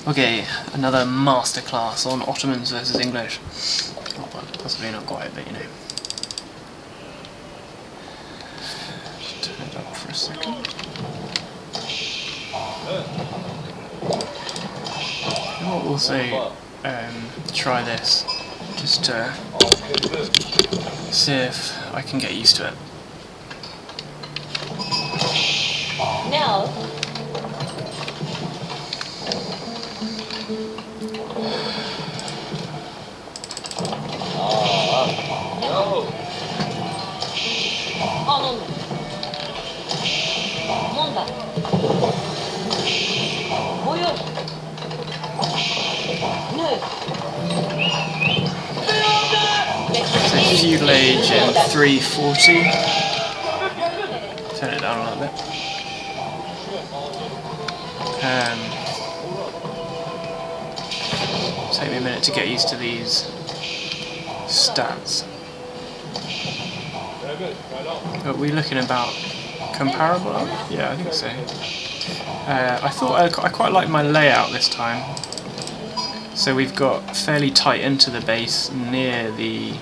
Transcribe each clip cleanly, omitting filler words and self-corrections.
Okay, another masterclass on Ottomans versus English. Oh, well, possibly not quite, but you know. Turn it up for a second. I'll also try this, just to see if I can get used to it. No. So feudal age in 340. Turn it down a little bit. Take me a minute to get used to these stats. Are we looking about comparable? Yeah, I think so. I thought I quite like my layout this time. So we've got fairly tight into the base near the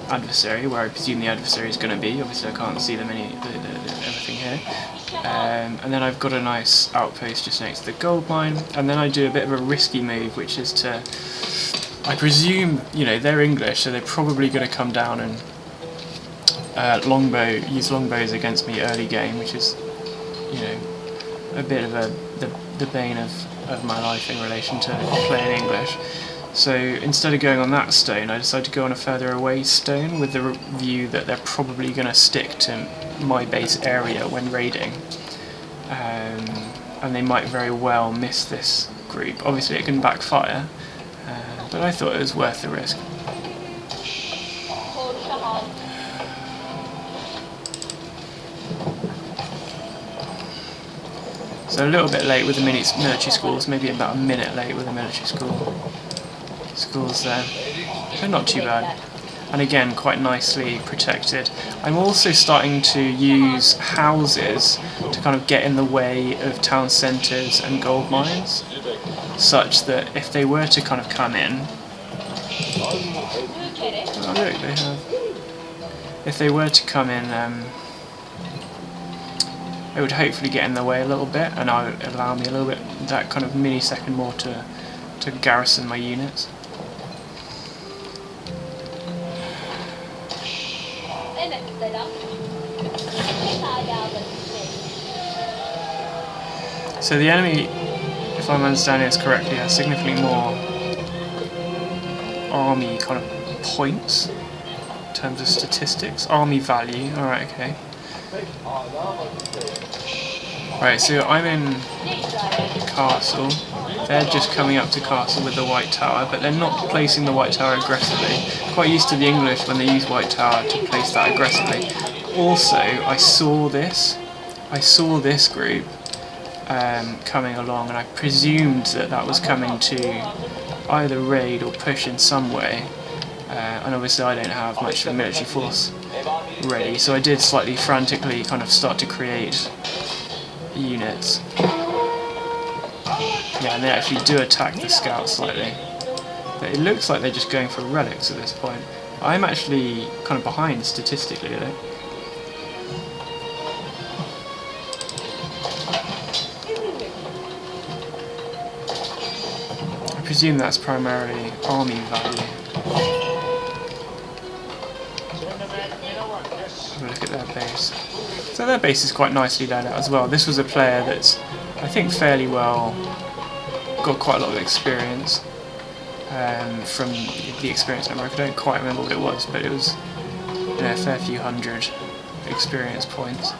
adversary, where I presume the adversary is going to be. Obviously I can't see them everything here. And then I've got a nice outpost just next to the gold mine, and then I do a bit of a risky move, which is to, I presume, you know, they're English, so they're probably going to come down and use longbows against me early game, which is, you know, a bit of the bane of my life in relation to playing English. So instead of going on that stone, I decided to go on a further away stone with the view that they're probably going to stick to my base area when raiding, and they might very well miss this group. Obviously it can backfire, but I thought it was worth the risk. So a little bit late with the military schools, maybe about a minute late with the military schools there, but not too bad. And again, quite nicely protected. I'm also starting to use houses to kind of get in the way of town centres and gold mines, such that if they were to kind of come in, oh look, they have. If they were to come in, it would hopefully get in the way a little bit, and I would allow me a little bit, that kind of millisecond more to garrison my units. So the enemy, if I'm understanding this correctly, has significantly more army kind of points in terms of statistics, army value. Alright, okay. Right, so I'm in castle. They're just coming up to castle with the white tower, but they're not placing the white tower aggressively. Quite used to the English when they use white tower to place that aggressively. Also, I saw this group coming along, and I presumed that was coming to either raid or push in some way. And obviously I don't have much of a military force ready, so I did slightly frantically kind of start to create units. Yeah, and they actually do attack the scouts slightly. But it looks like they're just going for relics at this point. I'm actually kind of behind statistically, though. I presume that's primarily army value. Look at their base. So their base is quite nicely laid out as well. This was a player that's, I think, fairly well got quite a lot of experience from the experience number. I don't quite remember what it was, but it was, you know, a fair few hundred experience points.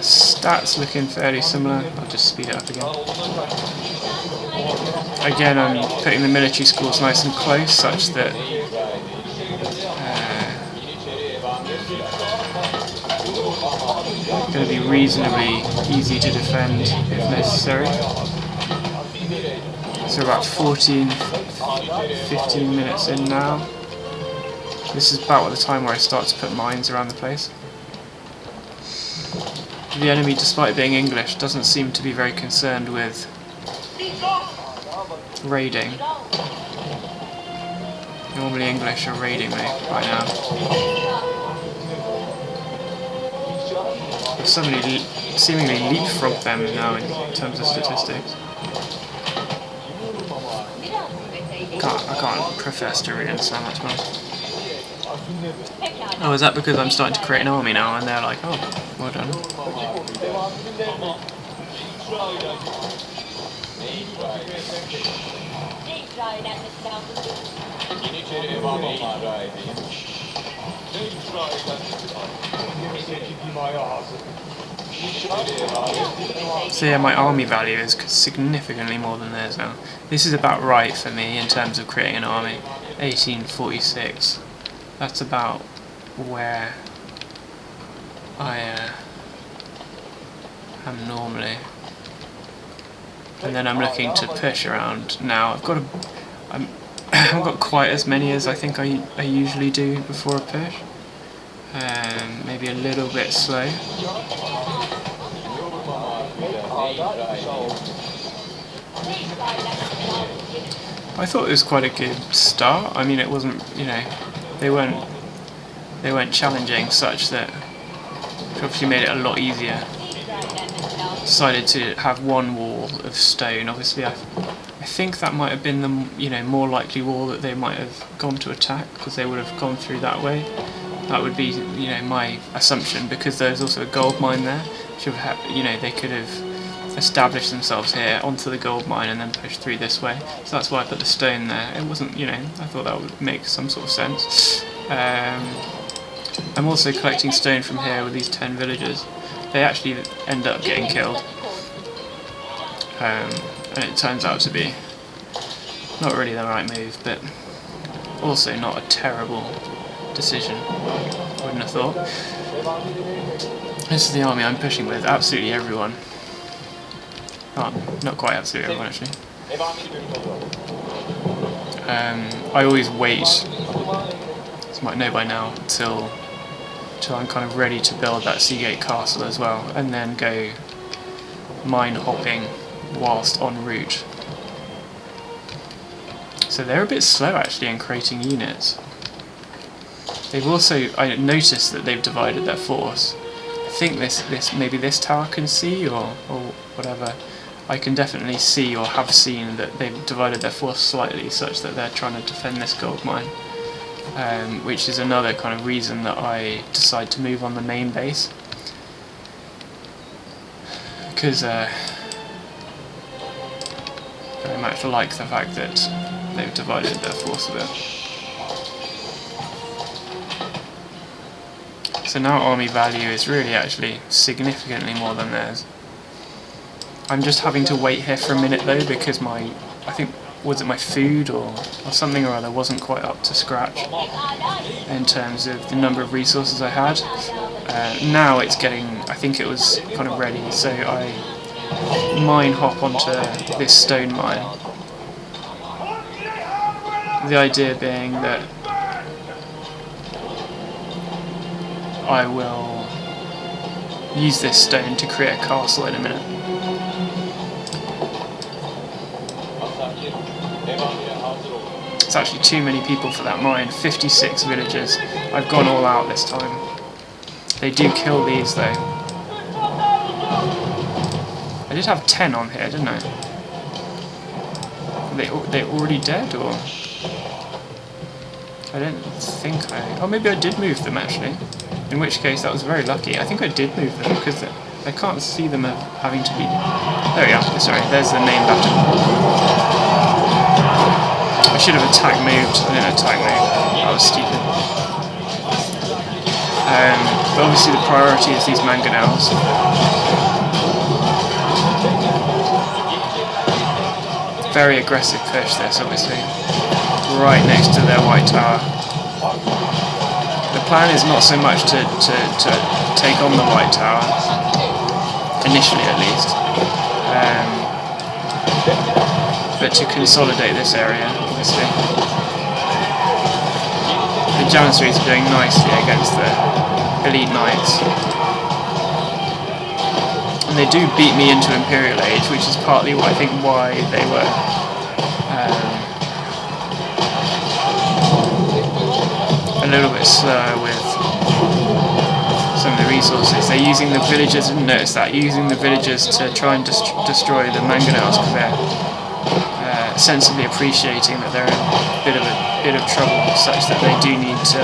Stats looking fairly similar. I'll just speed it up again. Again, I'm putting the military schools nice and close, such that it's going to be reasonably easy to defend if necessary. So about 15 minutes in now. This is about the time where I start to put mines around the place. The enemy, despite being English, doesn't seem to be very concerned with raiding. Normally English are raiding me right now. I've suddenly seemingly leapfrogged them now in terms of statistics. I can't profess to really understand that, to be honest. Oh, is that because I'm starting to create an army now and they're like, oh, well done. So yeah, my army value is significantly more than theirs now. This is about right for me in terms of creating an army. 1846. That's about where I am normally. And then I'm looking to push around now. I haven't got quite as many as I think I usually do before a push. Maybe a little bit slow. I thought it was quite a good start. I mean, it wasn't, you know, they weren't challenging such that it obviously made it a lot easier. Decided to have one wall of stone. Obviously, I think that might have been the more likely wall that they might have gone to attack, because they would have gone through that way. That would be my assumption, because there's also a gold mine there. They could have established themselves here onto the gold mine and then pushed through this way. So that's why I put the stone there. It wasn't, I thought that would make some sort of sense. I'm also collecting stone from here with these 10 villagers. They actually end up getting killed. And it turns out to be not really the right move, but also not a terrible decision. Wouldn't have thought. This is the army I'm pushing with. Absolutely everyone. Oh, not quite absolutely everyone actually. I always wait, as you might know by now, till I'm kind of ready to build that Seagate castle as well, and then go mine hopping whilst en route. So they're a bit slow actually in creating units. They've also, I noticed that they've divided their force. I think maybe this tower can see or whatever. I can definitely see or have seen that they've divided their force slightly such that they're trying to defend this gold mine. Which is another kind of reason that I decide to move on the main base. Because I very much like the fact that they've divided their force a bit. So now army value is really actually significantly more than theirs. I'm just having to wait here for a minute though, because was it my food or something or other wasn't quite up to scratch in terms of the number of resources I had. Now it's getting, I think it was kind of ready, so I mine hop onto this stone mine. The idea being that I will use this stone to create a castle in a minute. It's actually too many people for that mine. 56 villagers. I've gone all out this time. They do kill these though. I did have 10 on here, didn't I? Are they already dead, or? I don't think I... Oh, maybe I did move them actually. In which case that was very lucky. I think I did move them because I can't see them having to be... There we are. Sorry, there's the main battle. I should have attack moved. I didn't attack move. That was stupid. But obviously the priority is these mangonels. Very aggressive push this, obviously. Right next to their white tower. The plan is not so much to take on the white tower, initially at least, but to consolidate this area, obviously. The Janissaries are doing nicely against the elite knights. And they do beat me into Imperial Age, which is partly I think why they were a little bit slower with some of the resources. They're using the villagers, didn't notice that, using the villagers to try and destroy the mangonels because they're sensibly appreciating that they're in a bit of trouble, such that they do need to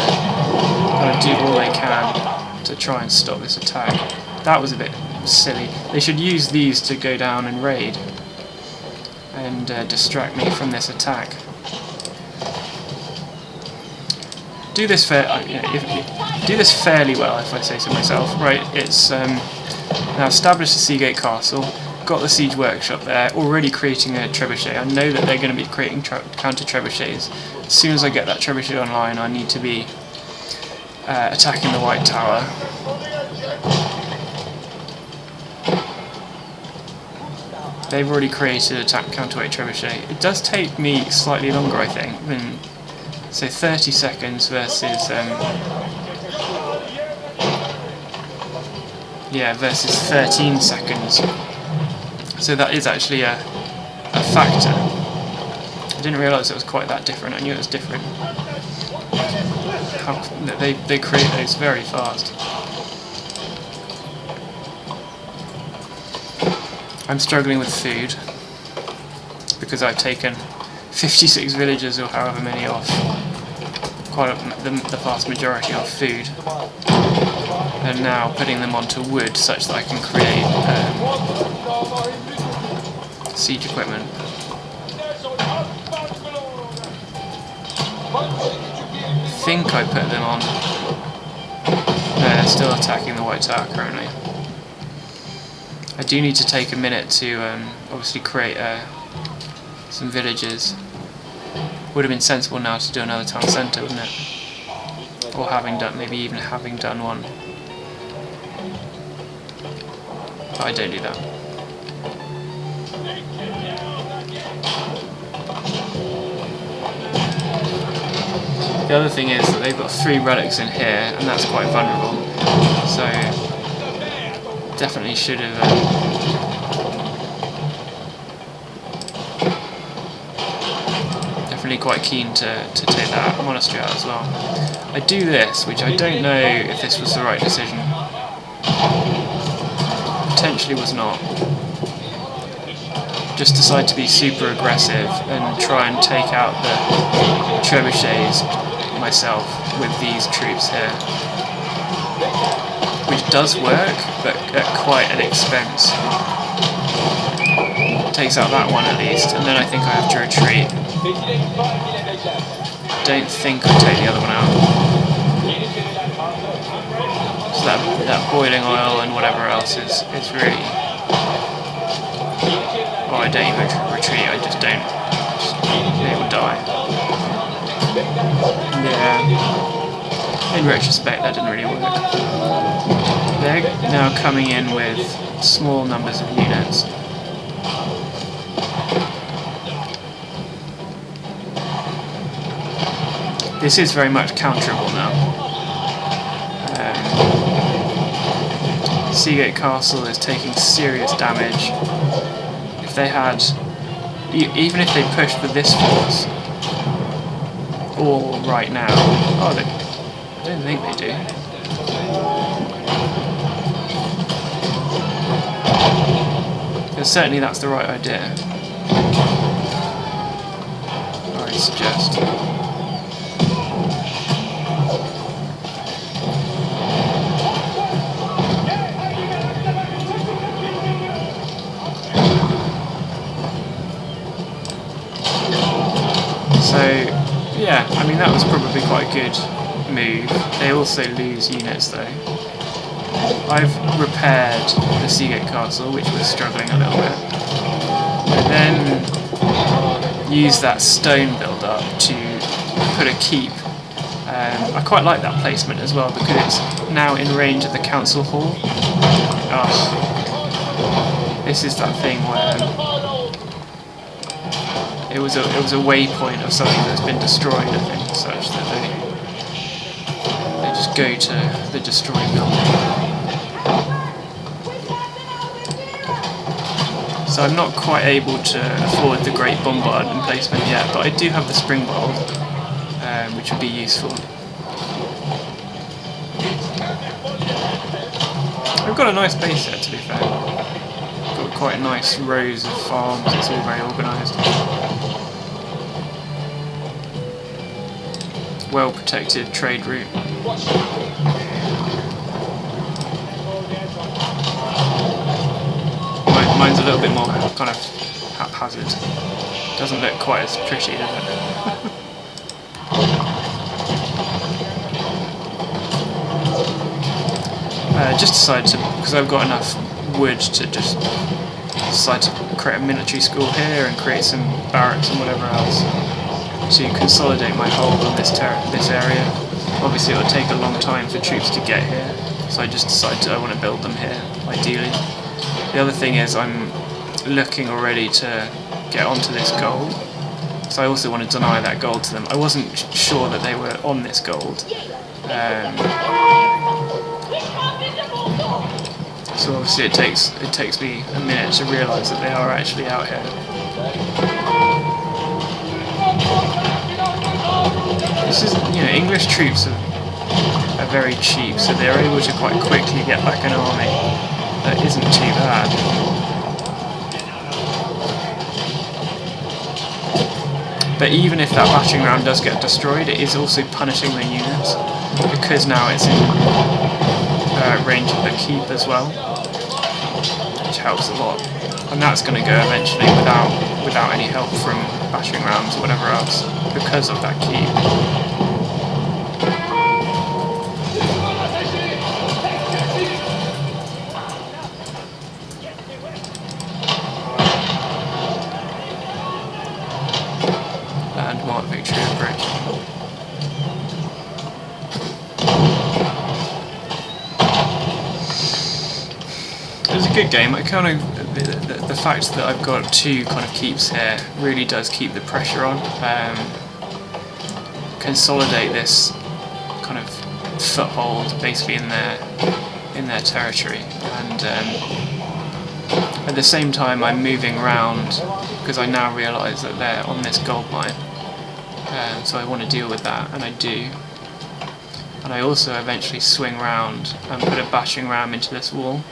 kind of do all they can to try and stop this attack. That was a bit silly. They should use these to go down and raid and distract me from this attack. Do this do this fairly well, if I say so myself. Right, it's now established a Seagate Castle. Got the siege workshop there, already creating a trebuchet. I know that they're going to be creating counter trebuchets. As soon as I get that trebuchet online, I need to be attacking the White Tower. They've already created a counterweight trebuchet. It does take me slightly longer, I think, than so 30 seconds versus versus 13 seconds. So that is actually a factor. I didn't realise it was quite that different. I knew it was different. They create those very fast. I'm struggling with food because I've taken 56 villagers or however many off, the vast majority off food, and now putting them onto wood such that I can create siege equipment. I think I put them on. They're still attacking the White Tower currently. I do need to take a minute to obviously create some villages. Would have been sensible now to do another town centre, wouldn't it? Or maybe even having done one. But I don't do that. The other thing is that they've got 3 relics in here, and that's quite vulnerable. So definitely should have definitely quite keen to take that monastery out as well. I do this, which I don't know if this was the right decision. Potentially was not. Just decide to be super aggressive and try and take out the trebuchets myself with these troops here. Which does work, but at quite an expense. Takes out that one at least, and then I think I have to retreat. Don't think I'll take the other one out. So that boiling oil and whatever else is really... Oh, I don't even retreat, I just don't. They will die. Yeah. In retrospect, that didn't really work. They're now coming in with small numbers of units. This is very much counterable now. Seagate Castle is taking serious damage. If they had... even if they pushed with this force, all right now... Oh, I don't think they do. But certainly that's the right idea. I suggest. So, yeah, I mean that was probably quite a good move. They also lose units though. I've repaired the Seagate Castle, which was struggling a little bit. I then used that stone build-up to put a keep. I quite like that placement as well because it's now in range of the council hall. Oh, this is that thing where it was a waypoint of something that's been destroyed, I think, such that go to the destroy building. So I'm not quite able to afford the Great Bombard emplacement yet, but I do have the Springboard, which would be useful. I've got a nice base here, to be fair. Got quite nice rows of farms, it's all very organised. Well protected trade route. Mine's a little bit more kind of haphazard. Doesn't look quite as pretty, does it? Just decided to, because I've got enough wood to just decide to create a military school here and create some barracks and whatever else to consolidate my hold on this area. Obviously it will take a long time for troops to get here, so I just decided I want to build them here, ideally. The other thing is I'm looking already to get onto this gold, so I also want to deny that gold to them. I wasn't sure that they were on this gold. So obviously it takes me a minute to realise that they are actually out here. This is, English troops are very cheap, so they're able to quite quickly get back an army that isn't too bad. But even if that battering ram does get destroyed, it is also punishing the units, because now it's in range of the keep as well, which helps a lot. And that's going to go eventually without any help from battering rams or whatever else, because of that keep. Landmark victory of Bridge. It was a good game. The fact that I've got two kind of keeps here really does keep the pressure on. Consolidate this kind of foothold basically in their territory, and at the same time I'm moving around because I now realise that they're on this gold mine, so I want to deal with that, and I do. And I also eventually swing round and put a battering ram into this wall,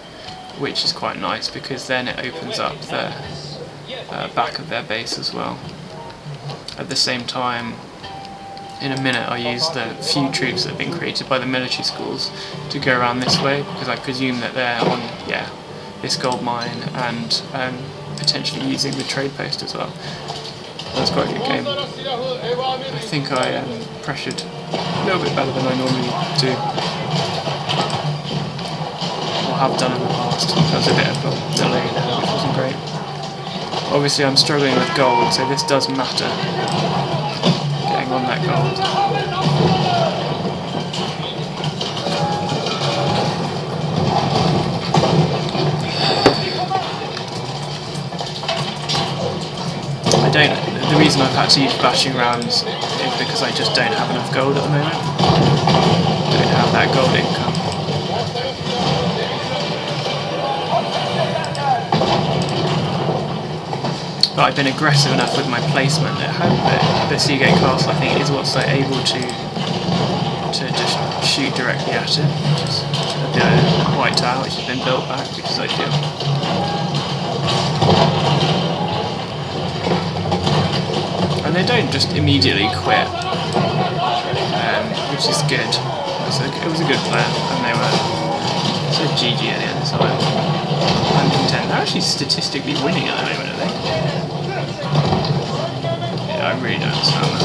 which is quite nice because then it opens up the back of their base as well. At the same time, in a minute I'll use the few troops that have been created by the military schools to go around this way, because I presume that they're on this gold mine and potentially using the trade post as well. That's quite a good game. I think I pressured a little bit better than I normally do, or have done in the past. There was a bit of a delay there, which wasn't great. Obviously I'm struggling with gold, so this does matter, getting on that gold. The reason I've had to use bashing rams is because I just don't have enough gold at the moment. I don't have that gold income. But I've been aggressive enough with my placement that the Seagate Castle, I think, is what's able to just shoot directly at it, which is the White Tower, which has been built back, which is ideal. And they don't just immediately quit, which is good. It was a good plan, and they were so GG at the end, so I'm content. They're actually statistically winning at the moment, are they? Yeah, I really don't understand that.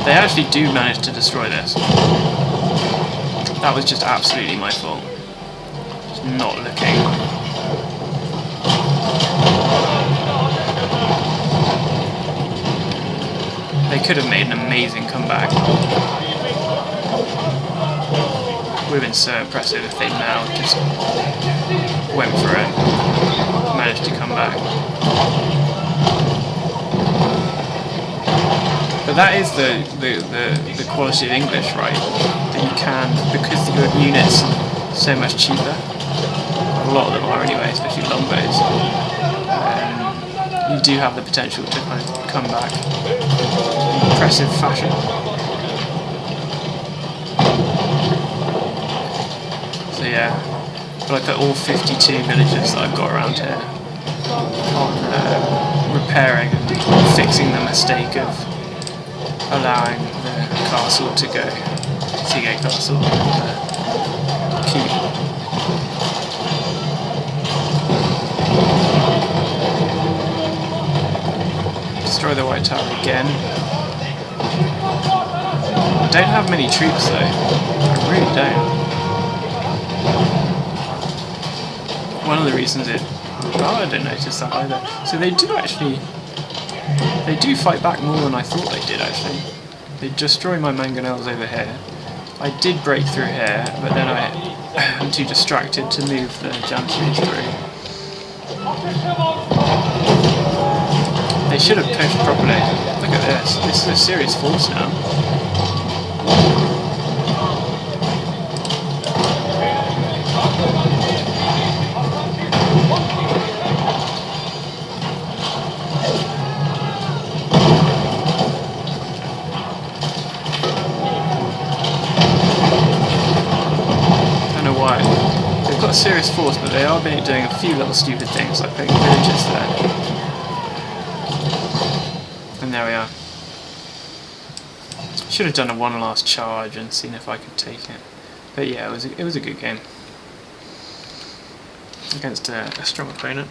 They actually do manage to destroy this. That was just absolutely my fault. Just not looking. They could have made an amazing comeback. Would have been so impressive if they now just went for it, managed to come back. But But that is the quality of English, right? That you can, because your units are so much cheaper, a lot of them are anyway, especially longbows, you do have the potential to kind of come back in impressive fashion. So yeah, but I put all 52 villages that I've got around here on repairing and fixing the mistake of allowing the castle to go, Seagate Castle, keep. Destroy the White Tower again. I don't have many troops though, I really don't. One of the reasons I didn't notice that either. So they do fight back more than I thought they did actually. They destroy my mangonels over here. I did break through here, but then I'm too distracted to move the Janissaries through. They should have pushed properly. Look at this. This is a serious force now. They've got a serious force, but they are doing a few little stupid things, like putting villages there. And there we are. Should have done one last charge and seen if I could take it. But yeah, it was a good game against a strong opponent.